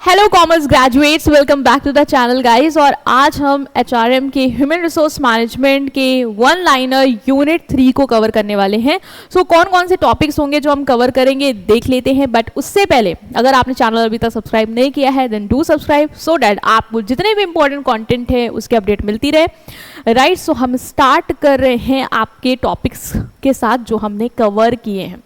Hello commerce graduates, welcome back to the channel guys. और आज हम एचआरएम के ह्यूमन रिसोर्स मैनेजमेंट के वन लाइनर यूनिट 3 को कवर करने वाले हैं। सो कौन कौन से टॉपिक्स होंगे जो हम कवर करेंगे देख लेते हैं। बट उससे पहले अगर आपने चैनल अभी तक सब्सक्राइब नहीं किया है then do subscribe so that आपको जितने भी इंपॉर्टेंट कंटेंट है उसकी अपडेट मिलती रहे। राइट, सो हम स्टार्ट कर रहे हैं आपके टॉपिक्स के साथ जो हमने कवर किए हैं।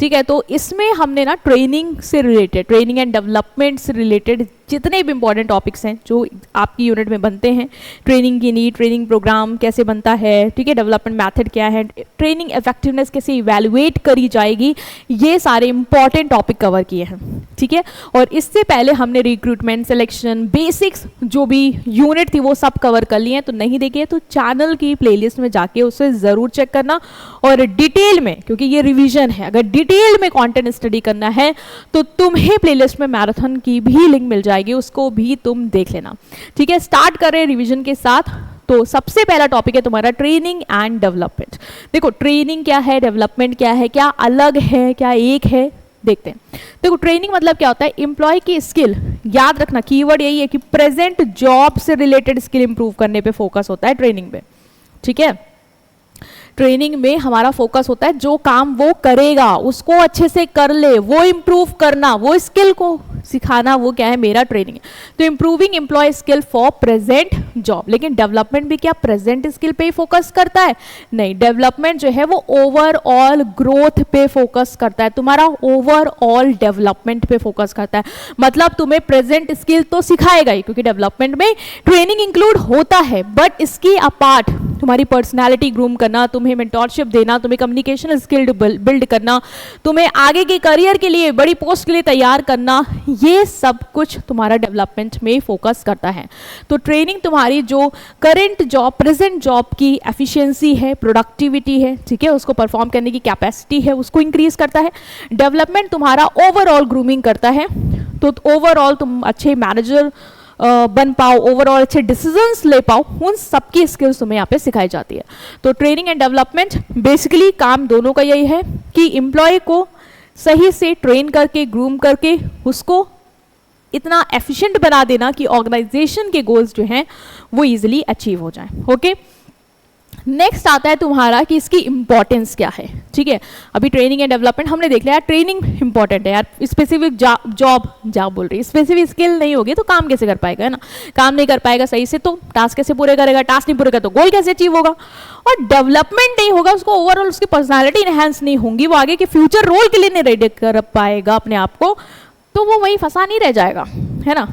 ठीक है, तो इसमें हमने ना ट्रेनिंग से रिलेटेड, ट्रेनिंग एंड डेवलपमेंट से रिलेटेड जितने भी इंपॉर्टेंट टॉपिक्स हैं जो आपकी यूनिट में बनते हैं, ट्रेनिंग की नीड, ट्रेनिंग प्रोग्राम कैसे बनता है, ठीक है, डेवलपमेंट मेथड क्या है, ट्रेनिंग इफेक्टिवनेस कैसे इवैल्यूएट करी जाएगी, ये सारे इंपॉर्टेंट टॉपिक कवर किए हैं। ठीक है, और इससे पहले हमने रिक्रूटमेंट, सिलेक्शन, बेसिक्स जो भी यूनिट थी वो सब कवर कर लिए हैं। तो नहीं देखिए तो चैनल की प्लेलिस्ट में जाके उसे ज़रूर चेक करना। और डिटेल में, क्योंकि ये रिवीजन है, अगर डिटेल में कंटेंट स्टडी करना है तो तुम्हें प्लेलिस्ट में मैराथन की भी लिंक मिल जाएगी, उसको भी तुम देख लेना। ठीक है, स्टार्ट कर रहे हैं रिवीजन के साथ। तो सबसे पहला टॉपिक है तुम्हारा ट्रेनिंग एंड डेवलपमेंट। देखो ट्रेनिंग क्या है, डेवलपमेंट क्या है, क्या अलग है, क्या एक है, देखते हैं। देखो ट्रेनिंग मतलब क्या होता है, एम्प्लॉय की स्किल, याद रखना कीवर्ड यही है कि प्रेजेंट जॉब से रिलेटेड स्किल इंप्रूव करने पे फोकस होता है ट्रेनिंग पे। ठीक है, ट्रेनिंग में हमारा फोकस होता है जो काम वो करेगा उसको अच्छे से कर ले, वो इम्प्रूव करना, वो स्किल को सिखाना, वो क्या है, मेरा ट्रेनिंग है। तो improving employee skill for present job. लेकिन डेवलपमेंट भी क्या प्रेजेंट स्किल पे ही फोकस करता है? नहीं, डेवलपमेंट जो है वो ओवरऑल ग्रोथ पे फोकस करता है, तुम्हारा ओवरऑल डेवलपमेंट पे फोकस करता है। मतलब तुम्हें प्रेजेंट स्किल तो सिखाएगा ही, क्योंकि डेवलपमेंट में ट्रेनिंग इंक्लूड होता है, बट इसकी अपार्ट तुम्हारी पर्सनैलिटी ग्रूम करना, तुम्हें मेंटोरशिप देना, तुम्हें कम्युनिकेशन स्किल बिल्ड करना, तुम्हें आगे के करियर के लिए, बड़ी पोस्ट के लिए तैयार करना, ये सब कुछ तुम्हारा डेवलपमेंट में फोकस करता है। तो ट्रेनिंग तुम्हारी जो करंट जॉब, प्रेजेंट जॉब की एफिशिएंसी है, प्रोडक्टिविटी है, ठीक है, उसको परफॉर्म करने की कैपेसिटी है, उसको इंक्रीज करता है। डेवलपमेंट तुम्हारा ओवरऑल ग्रूमिंग करता है, तो ओवरऑल तुम अच्छे मैनेजर बन पाओ, ओवरऑल अच्छे डिसीजंस ले पाओ, उन सबकी स्किल्स तुम्हें यहाँ पे सिखाई जाती है। तो ट्रेनिंग एंड डेवलपमेंट बेसिकली काम दोनों का यही है कि एम्प्लॉय को सही से ट्रेन करके, ग्रूम करके उसको इतना एफिशिएंट बना देना कि ऑर्गेनाइजेशन के गोल्स जो हैं वो इजीली अचीव हो जाएं। ओके, नेक्स्ट आता है तुम्हारा कि इसकी इंपॉर्टेंस क्या है। ठीक है, अभी ट्रेनिंग एंड डेवलपमेंट हमने देख लिया, ट्रेनिंग इंपॉर्टेंट है यार, स्पेसिफिक जॉब बोल रही, स्पेसिफिक स्किल नहीं होगी तो काम कैसे कर पाएगा, है ना, काम नहीं कर पाएगा सही से तो टास्क कैसे पूरे करेगा, टास्क नहीं पूरे करेगा तो गोल कैसे अचीव होगा, और डेवलपमेंट नहीं होगा, उसको ओवरऑल उसकी पर्सनैलिटी इनहेंस नहीं होंगी, वो आगे के फ्यूचर रोल के लिए नहीं रेडी कर पाएगा अपने आप को, तो वो वहीं फंसा नहीं रह जाएगा, है ना।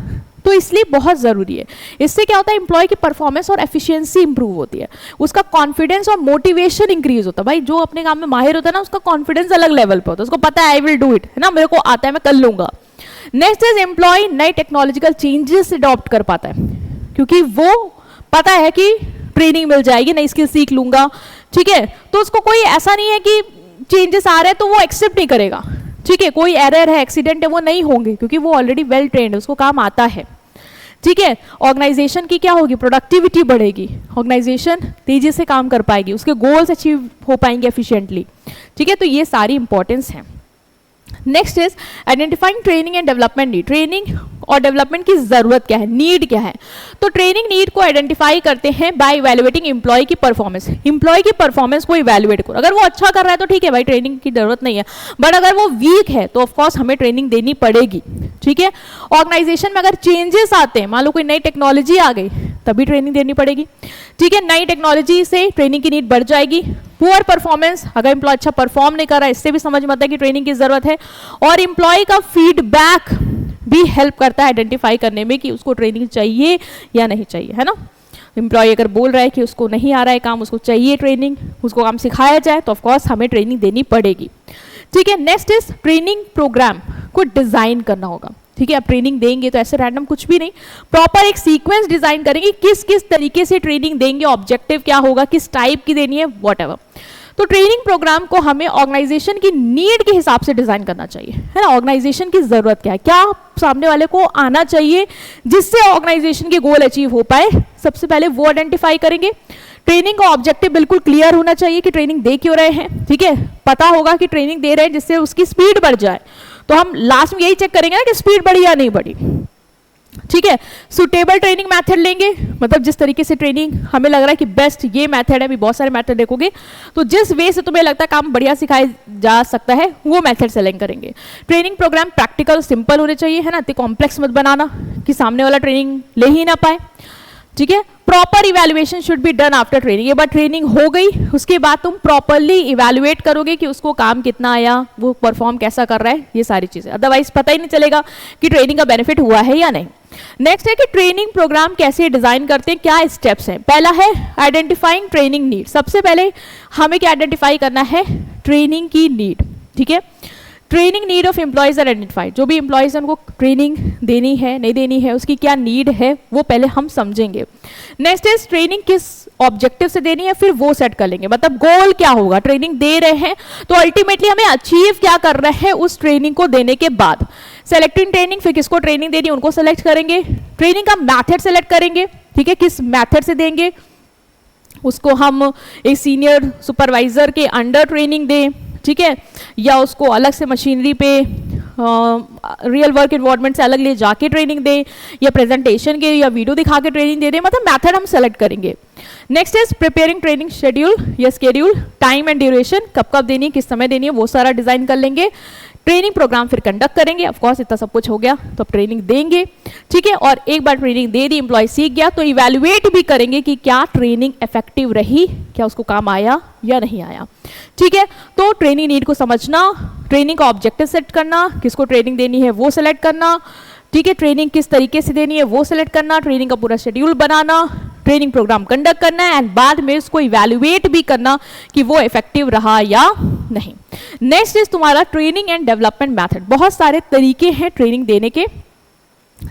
तो इसलिए बहुत ज़रूरी है। इससे क्या होता है, एम्प्लॉय की परफॉर्मेंस और एफिशिएंसी इंप्रूव होती है, उसका कॉन्फिडेंस और मोटिवेशन इंक्रीज होता है। भाई जो अपने काम में माहिर होता है ना, उसका कॉन्फिडेंस अलग लेवल पे होता है, उसको पता है आई विल डू इट, है ना, मेरे को आता है, मैं कर लूंगा। नेक्स्ट इज एम्प्लॉय नई टेक्नोलॉजिकल चेंजेस अडॉप्ट कर पाता है, क्योंकि वो पता है कि ट्रेनिंग मिल जाएगी, नई स्किल सीख लूंगा। ठीक है, तो उसको कोई ऐसा नहीं है कि चेंजेस आ रहे हैं तो वो एक्सेप्ट नहीं करेगा। ठीक है, कोई एरर है, एक्सीडेंट है, वो नहीं होंगे, क्योंकि वो ऑलरेडी वेल ट्रेंड है, उसको काम आता है। ठीक है, ऑर्गेनाइजेशन की क्या होगी, प्रोडक्टिविटी बढ़ेगी, ऑर्गेनाइजेशन तेजी से काम कर पाएगी, उसके गोल्स अचीव हो पाएंगे एफिशिएंटली। ठीक है, तो ये सारी इंपॉर्टेंस है। Next is identifying training and development need. Training और डेवलपमेंट की जरूरत क्या है, नीड क्या है। तो ट्रेनिंग नीड को आइडेंटिफाई करते हैं बाय इवैल्यूएटिंग एम्प्लॉय की परफॉर्मेंस। एम्प्लॉय की परफॉर्मेंस को इवैल्यूएट करो, अगर वो अच्छा कर रहा है तो ठीक है भाई, ट्रेनिंग की जरूरत नहीं है, बट अगर वो वीक है तो ऑफकोर्स हमें ट्रेनिंग देनी पड़ेगी। ठीक है, ऑर्गेनाइजेशन में अगर चेंजेस आते हैं, मान लो कोई नई टेक्नोलॉजी आ गई, तभी ट्रेनिंग देनी पड़ेगी। ठीक है, नई टेक्नोलॉजी से ट्रेनिंग की नीड बढ़ जाएगी। पुअर परफॉर्मेंस, अगर एम्प्लॉय अच्छा परफॉर्म नहीं कर रहा है, इससे भी समझ में आता है कि ट्रेनिंग की जरूरत है। और एम्प्लॉय का फीडबैक भी हेल्प करता है आइडेंटिफाई करने में कि उसको ट्रेनिंग चाहिए या नहीं चाहिए, है ना। एम्प्लॉय अगर बोल रहा है कि उसको नहीं आ रहा है काम, उसको चाहिए ट्रेनिंग, उसको काम सिखाया जाए, तो ऑफकोर्स हमें ट्रेनिंग देनी पड़ेगी। ठीक है, नेक्स्ट इज ट्रेनिंग प्रोग्राम को डिजाइन करना होगा। ठीक है, अब ट्रेनिंग देंगे तो ऐसे रैंडम कुछ भी नहीं, प्रॉपर एक सीक्वेंस डिजाइन करेंगे, किस किस तरीके से ट्रेनिंग देंगे, ऑब्जेक्टिव क्या होगा, किस टाइप की देनी है, व्हाटएवर। तो ट्रेनिंग प्रोग्राम को हमें ऑर्गेनाइजेशन की नीड के हिसाब से डिजाइन करना चाहिए, है ना। ऑर्गेनाइजेशन की जरूरत क्या है, क्या सामने वाले को आना चाहिए जिससे ऑर्गेनाइजेशन के गोल अचीव हो पाए, सबसे पहले वो आइडेंटिफाई करेंगे। ट्रेनिंग का ऑब्जेक्टिव बिल्कुल क्लियर होना चाहिए कि ट्रेनिंग दे क्यों रहे हैं। ठीक है, पता होगा कि ट्रेनिंग दे रहे हैं जिससे उसकी स्पीड बढ़ जाए, तो हम लास्ट में यही चेक करेंगे ना कि स्पीड बढ़ी या नहीं बढ़ी। ठीक है। सुटेबल ट्रेनिंग मेथड लेंगे, मतलब जिस तरीके से ट्रेनिंग हमें लग रहा है कि बेस्ट ये मेथड है, अभी बहुत सारे मेथड देखोगे, तो जिस वे से तुम्हें लगता है काम बढ़िया सिखाया जा सकता है वो मेथड सेलेक्ट करेंगे। ट्रेनिंग प्रोग्राम प्रैक्टिकल सिंपल होने चाहिए, है ना, इतने कॉम्प्लेक्स मत बनाना कि सामने वाला ट्रेनिंग ले ही ना पाए। ठीक है। Proper evaluation should be done after training, ये बार ट्रेनिंग हो गई उसके बाद तुम प्रॉपरली इवैल्यूएट करोगे कि उसको काम कितना आया, वो परफॉर्म कैसा कर रहा है, ये सारी चीजें, अदरवाइज पता ही नहीं चलेगा कि ट्रेनिंग का बेनिफिट हुआ है या नहीं। नेक्स्ट है कि ट्रेनिंग प्रोग्राम कैसे डिजाइन करते हैं, क्या स्टेप्स हैं। पहला है आइडेंटिफाइंग ट्रेनिंग नीड, सबसे पहले हमें क्या आइडेंटिफाई करना है, ट्रेनिंग की नीड। ठीक है। Training need of employees are identified, जो भी एम्प्लॉयज हैं उनको ट्रेनिंग देनी है नहीं देनी है, उसकी क्या नीड है वो पहले हम समझेंगे। नेक्स्ट इज ट्रेनिंग किस ऑब्जेक्टिव से देनी है, फिर वो सेट कर लेंगे, मतलब गोल क्या होगा, ट्रेनिंग दे रहे हैं तो अल्टीमेटली हमें अचीव क्या कर रहे हैं उस ट्रेनिंग को देने के बाद। सेलेक्टिंग ट्रेनिंग, फिर किसको ट्रेनिंग देनी है उनको सेलेक्ट करेंगे। ट्रेनिंग का मैथड सेलेक्ट करेंगे, ठीक है, किस मैथड से देंगे, उसको हम एक सीनियर सुपरवाइजर के अंडर ट्रेनिंग दें, ठीक है, या उसको अलग से मशीनरी पे रियल वर्क इन्वायरमेंट से अलग ले जाके ट्रेनिंग दें, या प्रेजेंटेशन के या वीडियो दिखा के ट्रेनिंग दे दें, मतलब मैथड हम सेलेक्ट करेंगे। Next is preparing training schedule या स्केड्यूल, टाइम एंड ड्यूरेशन, कब कब देनी है, किस समय देनी है, वो सारा डिजाइन कर लेंगे। ट्रेनिंग प्रोग्राम फिर कंडक्ट करेंगे, ऑफ कोर्स इतना सब कुछ हो गया तो अब ट्रेनिंग देंगे, ठीक है, और एक बार ट्रेनिंग दे दी, एम्प्लॉय सीख गया तो इवैल्यूएट भी करेंगे कि क्या ट्रेनिंग इफेक्टिव रही, क्या उसको काम आया या नहीं आया। ठीक है। तो ट्रेनिंग नीड को समझना, ट्रेनिंग का ऑब्जेक्टिव सेट करना, किसको ट्रेनिंग देनी है वो सेलेक्ट करना, ठीक है, ट्रेनिंग किस तरीके से देनी है वो सेलेक्ट करना, ट्रेनिंग का पूरा शेड्यूल बनाना, ट्रेनिंग प्रोग्राम कंडक्ट करना है, एंड बाद में उसको इवैल्यूएट भी करना कि वो इफेक्टिव रहा या नहीं। नेक्स्ट इज तुम्हारा ट्रेनिंग एंड डेवलपमेंट मेथड, बहुत सारे तरीके हैं ट्रेनिंग देने के,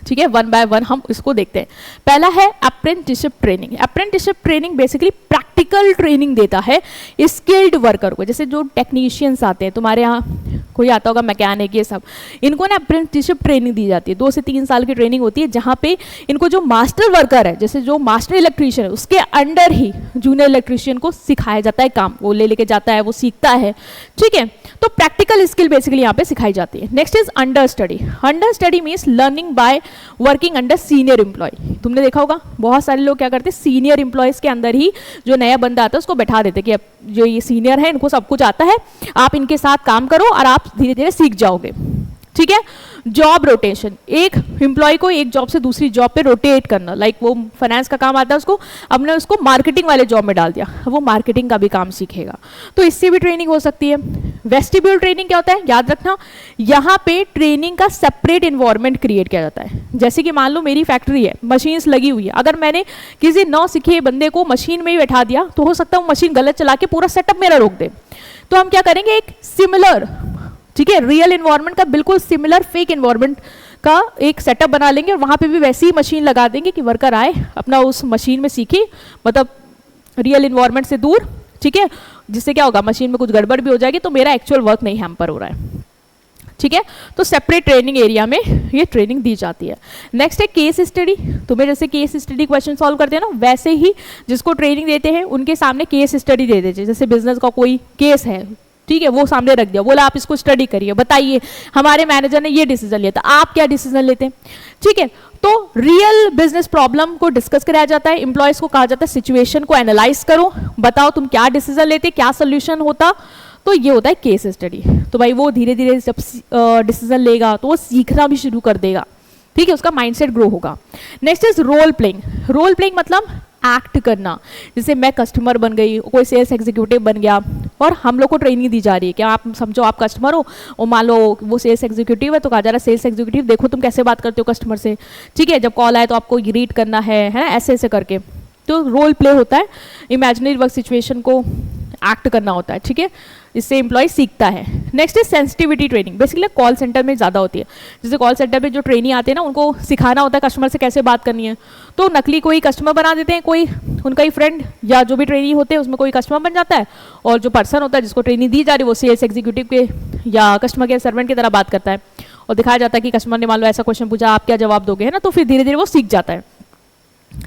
ठीक है, वन बाय वन हम इसको देखते हैं। पहला है apprenticeship training. Apprenticeship training basically practical training देता है स्किल्ड वर्कर को, जैसे जो टेक्नीशियंस आते हैं तुम्हारे यहाँ, कोई आता होगा मैकेनिक, ये सब, इनको ना अप्रेंटिसशिप ट्रेनिंग दी जाती है, 2 से 3 साल की ट्रेनिंग होती है, जहाँ पे इनको जो मास्टर वर्कर है, जैसे जो मास्टर इलेक्ट्रीशियन है उसके अंडर ही जूनियर इलेक्ट्रीशियन को सिखाया जाता है काम, वो ले लेके जाता है, वो सीखता है, ठीक है, तो प्रैक्टिकल स्किल बेसिकली यहाँ पे सिखाई जाती है। Next is understudy. Understudy means learning by working under senior employee. तुमने देखा होगा बहुत सारे लोग क्या करते हैं, सीनियर एम्प्लॉयज के अंदर ही जो नया बंदा आता है उसको बैठा देते कि अब जो ये सीनियर है इनको सब कुछ आता है, आप इनके साथ काम करो और आप धीरे धीरे सीख जाओगे। ठीक है। जॉब रोटेशन, एक एम्प्लॉय को एक जॉब से दूसरी जॉब पे रोटेट करना, लाइक वो फाइनेंस का काम आता है उसको, हमने उसको मार्केटिंग वाले जॉब में डाल दिया, वो मार्केटिंग का भी काम सीखेगा, तो इससे भी ट्रेनिंग हो सकती है। वेस्टिब्यूल ट्रेनिंग क्या होता है, याद रखना, यहाँ पे ट्रेनिंग का सेपरेट इन्वायरमेंट क्रिएट किया जाता है। जैसे कि मान लो मेरी फैक्ट्री है, मशीन्स लगी हुई है, अगर मैंने किसी नौ सीखे बंदे को मशीन में ही बैठा दिया तो हो सकता है वो मशीन गलत चला के पूरा सेटअप मेरा रोक दे। तो हम क्या करेंगे, एक सिमिलर, ठीक है, रियल एनवायरनमेंट का बिल्कुल सिमिलर फेक एनवायरनमेंट का एक सेटअप बना लेंगे और वहाँ पे भी वैसी ही मशीन लगा देंगे कि वर्कर आए अपना उस मशीन में सीखे, मतलब रियल एनवायरनमेंट से दूर, ठीक है, जिससे क्या होगा, मशीन में कुछ गड़बड़ भी हो जाएगी तो मेरा एक्चुअल वर्क नहीं हैम्पर हो रहा है। ठीक है, तो सेपरेट ट्रेनिंग एरिया में ये ट्रेनिंग दी जाती है। नेक्स्ट है केस स्टडी। तुम्हें जैसे केस स्टडी क्वेश्चन सॉल्व करते हैं ना, वैसे ही जिसको ट्रेनिंग देते हैं उनके सामने केस स्टडी दे देते हैं। जैसे बिजनेस का कोई केस है, ठीक है, वो सामने रख दिया, बोला आप इसको स्टडी करिए, बताइए हमारे मैनेजर ने ये डिसीजन लिया था, आप क्या डिसीजन लेते हैं। ठीक है, तो रियल बिजनेस प्रॉब्लम को डिस्कस कराया जाता है, एम्प्लॉयज को कहा जाता है सिचुएशन को एनालाइज करो, बताओ तुम क्या डिसीजन लेते, क्या सोल्यूशन होता, तो ये होता है केस स्टडी। तो भाई वो धीरे धीरे जब डिसीजन लेगा तो वो सीखना भी शुरू कर देगा, ठीक है, उसका माइंडसेट ग्रो होगा। Next is role playing. Role playing मतलब एक्ट करना, जैसे मैं कस्टमर बन गई, कोई सेल्स एग्जीक्यूटिव बन गया और हम लोग को ट्रेनिंग दी जा रही है कि आप समझो आप कस्टमर हो और मान लो वो सेल्स एग्जीक्यूटिव है, तो कहा जा रहा है सेल्स एग्जीक्यूटिव देखो तुम कैसे बात करते हो कस्टमर से, ठीक है, जब कॉल आए तो आपको रीड करना है ना, ऐसे ऐसे करके, तो रोल प्ले होता है, इमेजिनरी वर्क सिचुएशन को एक्ट करना होता है, ठीक है, इससे एम्प्लॉय सीखता है। Next is sensitivity training, basically call centre में ज़्यादा होती है। जैसे कॉल सेंटर में जो ट्रेनी आते हैं ना, उनको सिखाना होता है कस्टमर से कैसे बात करनी है, तो नकली कोई कस्टमर बना देते हैं, कोई उनका ही फ्रेंड या जो भी ट्रेनी होते हैं उसमें कोई कस्टमर बन जाता है, और जो पर्सन होता है जिसको ट्रेनिंग दी जा रही है वो सेल्स एग्जीक्यूटिव के या कस्टमर केयर सर्वेंट की तरह बात करता है और दिखाया जाता है कि कस्टमर ने मान लो ऐसा क्वेश्चन पूछा, आप क्या जवाब दोगे, है ना, तो फिर धीरे धीरे वो सीख जाता है।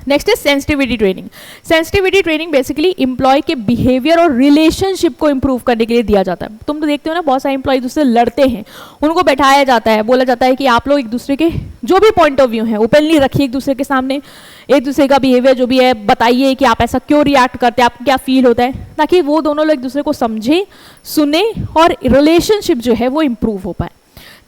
Next is sensitivity training. Sensitivity training basically employee के बिहेवियर और रिलेशनशिप को इंप्रूव करने के लिए दिया जाता है। तुम तो देखते हो ना, बहुत सारे एम्प्लॉय दूसरे लड़ते हैं, उनको बैठाया जाता है, बोला जाता है कि आप लोग एक दूसरे के जो भी पॉइंट ऑफ व्यू है ओपनली रखिए एक दूसरे के सामने, एक दूसरे का बिहेवियर जो भी है बताइए कि आप ऐसा क्यों रिएक्ट करते हैं, आपको क्या फील होता है, ताकि वो दोनों लोग एक दूसरे को समझे, सुने और रिलेशनशिप जो है वो इंप्रूव हो पाए।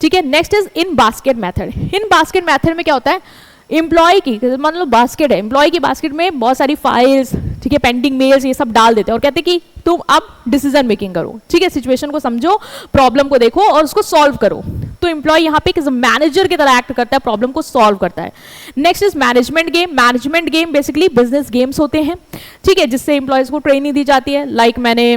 ठीक है, next is in basket method. In basket method में क्या होता है, एम्प्लॉय की, मान लो बास्केट है, एम्प्लॉय की बास्केट में बहुत सारी फाइल्स, ठीक है, पेंडिंग मेल्स, ये सब डाल देते हैं और कहते हैं कि तुम अब डिसीजन मेकिंग करो। ठीक है, सिचुएशन को समझो, प्रॉब्लम को देखो और उसको सॉल्व करो। तो एम्प्लॉय यहाँ पे मैनेजर की तरह एक्ट करता है, प्रॉब्लम को सॉल्व करता है। Next is management game. Management game basically business games होते हैं, ठीक है, जिससे एम्प्लॉयज को ट्रेनिंग दी जाती है। लाइक मैंने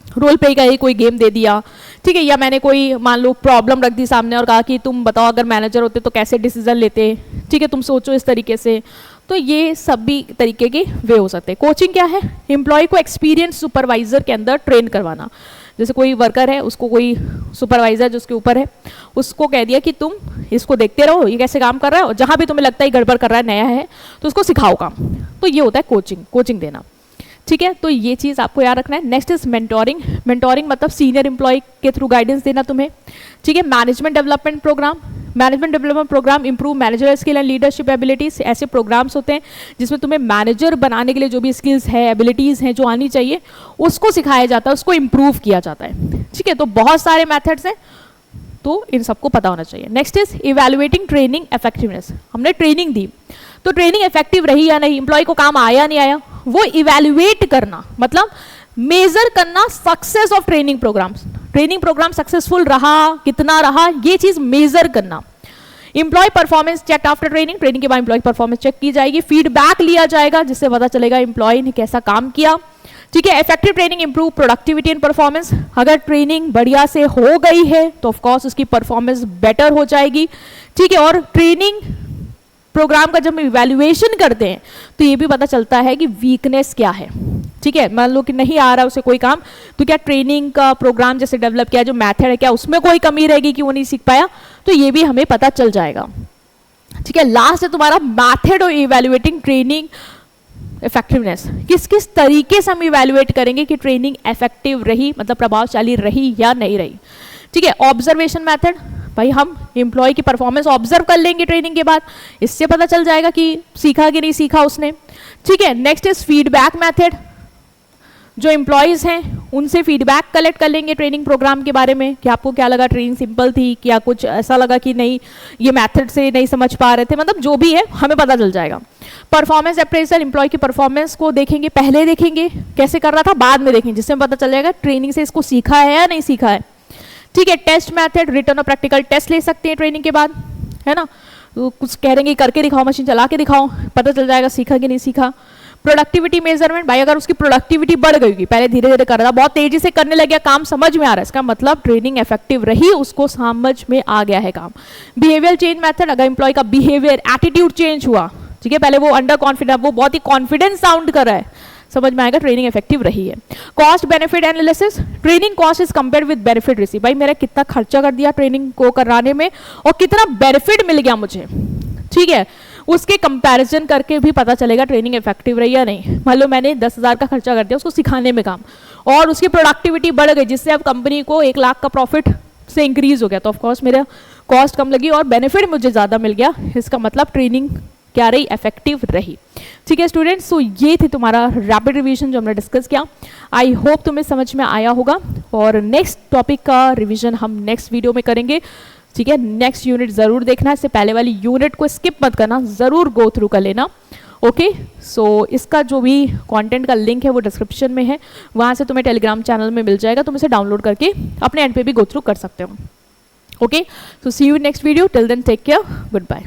रोल प्ले का ही कोई गेम दे दिया, ठीक है, या मैंने कोई मान लो प्रॉब्लम रख दी सामने और कहा कि तुम बताओ अगर मैनेजर होते तो कैसे डिसीजन लेते, ठीक है, तुम सोचो इस तरीके से। तो ये सभी तरीके के वे हो सकते हैं। कोचिंग क्या है, एम्प्लॉय को एक्सपीरियंस सुपरवाइजर के अंदर ट्रेन करवाना। जैसे कोई वर्कर है, उसको कोई सुपरवाइजर जो उसके ऊपर है, उसको कह दिया कि तुम इसको देखते रहो, ये कैसे काम कर रहा है, और जहाँ भी तुम्हें लगता है गड़बड़ कर रहा है, नया है, तो उसको सिखाओ काम। तो ये होता है कोचिंग, कोचिंग देना। ठीक है, तो ये चीज़ आपको याद रखना है। Next is mentoring. मेंटोरिंग मतलब सीनियर एम्प्लॉय के थ्रू गाइडेंस देना तुम्हें। ठीक है, management development programme. Management development programme improve manager skill and leadership abilities. ऐसे प्रोग्राम्स होते हैं जिसमें तुम्हें मैनेजर बनाने के लिए जो भी स्किल्स है, एबिलिटीज़ हैं जो आनी चाहिए, उसको सिखाया जाता है, उसको इंप्रूव किया जाता है। ठीक है, तो बहुत सारे मैथड्स हैं, तो इन सबको पता होना चाहिए। Next is evaluating training effectiveness. हमने ट्रेनिंग दी, तो ट्रेनिंग इफेक्टिव रही या नहीं, एम्प्लॉय को काम आया नहीं आया, वो इवैल्यूएट करना, मतलब मेजर करना success of training programmes. Training programme successful रहा, कितना रहा, ये चीज मेजर करना। Employee performance check after training. Training के बाद एम्प्लॉय परफॉर्मेंस चेक की जाएगी, फीडबैक लिया जाएगा जिससे पता चलेगा एम्प्लॉय ने कैसा काम किया। ठीक है, effective training improve productivity and performance. अगर ट्रेनिंग बढ़िया से हो गई है तो ऑफ कोर्स उसकी परफॉर्मेंस बेटर हो जाएगी। ठीक है, और ट्रेनिंग प्रोग्राम का जब हम इवैल्यूएशन करते हैं तो ये भी पता चलता है कि वीकनेस क्या है। ठीक है, मान लो कि नहीं आ रहा उसे कोई काम, तो क्या ट्रेनिंग का प्रोग्राम जैसे डेवलप किया, जो मेथड है, क्या उसमें कोई कमी रहेगी कि वो नहीं सीख पाया, तो ये भी हमें पता चल जाएगा। ठीक है, लास्ट है तुम्हारा method of evaluating training effectiveness. किस किस तरीके से हम इवैल्यूएट करेंगे कि ट्रेनिंग इफेक्टिव रही, मतलब प्रभावशाली रही या नहीं रही। ठीक है, ऑब्जर्वेशन मेथड, भाई हम एम्प्लॉय की परफॉर्मेंस ऑब्जर्व कर लेंगे ट्रेनिंग के बाद, इससे पता चल जाएगा कि सीखा कि नहीं सीखा उसने। ठीक है, नेक्स्ट इज फीडबैक मेथड। जो एम्प्लॉयज हैं उनसे फीडबैक कलेक्ट कर लेंगे ट्रेनिंग प्रोग्राम के बारे में, कि आपको क्या लगा, ट्रेनिंग सिंपल थी, क्या कुछ ऐसा लगा कि नहीं ये मेथड से नहीं समझ पा रहे थे, मतलब जो भी है हमें पता चल जाएगा। परफॉर्मेंस अप्रेजल, एम्प्लॉय की परफॉर्मेंस को देखेंगे, पहले देखेंगे कैसे कर रहा था, बाद में देखेंगे, जिससे पता चल जाएगा ट्रेनिंग से इसको सीखा है या नहीं सीखा है। ठीक है, टेस्ट मेथड, रिटर्न और प्रैक्टिकल टेस्ट ले सकते हैं ट्रेनिंग के बाद, है ना, तो कुछ कह देंगे करके दिखाओ, मशीन चला के दिखाओ, पता चल जाएगा सीखा कि नहीं सीखा। प्रोडक्टिविटी मेजरमेंट, भाई अगर उसकी प्रोडक्टिविटी बढ़ गई होगी, पहले धीरे धीरे कर रहा था, बहुत तेजी से करने लग गया, काम समझ में आ रहा है, इसका मतलब ट्रेनिंग इफेक्टिव रही, उसको समझ में आ गया है काम। बिहेवियर चेंज मेथड, अगर एम्प्लॉय का बिहेवियर, एटीट्यूड चेंज हुआ, ठीक है, पहले वो अंडर कॉन्फिडेंस, वो बहुत ही कॉन्फिडेंस साउंड कर रहा है, समझ में आएगा ट्रेनिंग इफेक्टिव रही है। Cost benefit analysis, training cost is compare with benefit receive, भाई मेरा कितना खर्चा कर दिया ट्रेनिंग को कराने में और कितना बेनिफिट मिल गया मुझे। ठीक है, उसके कंपैरिजन करके भी पता चलेगा ट्रेनिंग इफेक्टिव रही या नहीं। मान लो मैंने 10,000 का खर्चा कर दिया उसको सिखाने में काम, और उसकी प्रोडक्टिविटी बढ़ गई, जिससे अब कंपनी को 1 लाख का प्रॉफिट से इंक्रीज हो गया, तो ऑफकोर्स मेरा कॉस्ट कम लगी और बेनिफिट मुझे ज़्यादा मिल गया, इसका मतलब ट्रेनिंग क्या रही, इफेक्टिव रही। ठीक है स्टूडेंट्स, तो ये थी तुम्हारा रैपिड रिवीजन जो हमने डिस्कस किया। आई होप तुम्हें समझ में आया होगा, और नेक्स्ट टॉपिक का रिवीजन हम नेक्स्ट वीडियो में करेंगे। ठीक है, नेक्स्ट यूनिट जरूर देखना, इससे पहले वाली यूनिट को स्किप मत करना, जरूर गो थ्रू कर लेना। ओके, सो इसका जो भी कंटेंट का लिंक है वो डिस्क्रिप्शन में है, वहाँ से तुम्हें टेलीग्राम चैनल में मिल जाएगा, तुम इसे डाउनलोड करके अपने एंड पे भी गो थ्रू कर सकते हो। Okay, so see you next video, till then take care, good bye.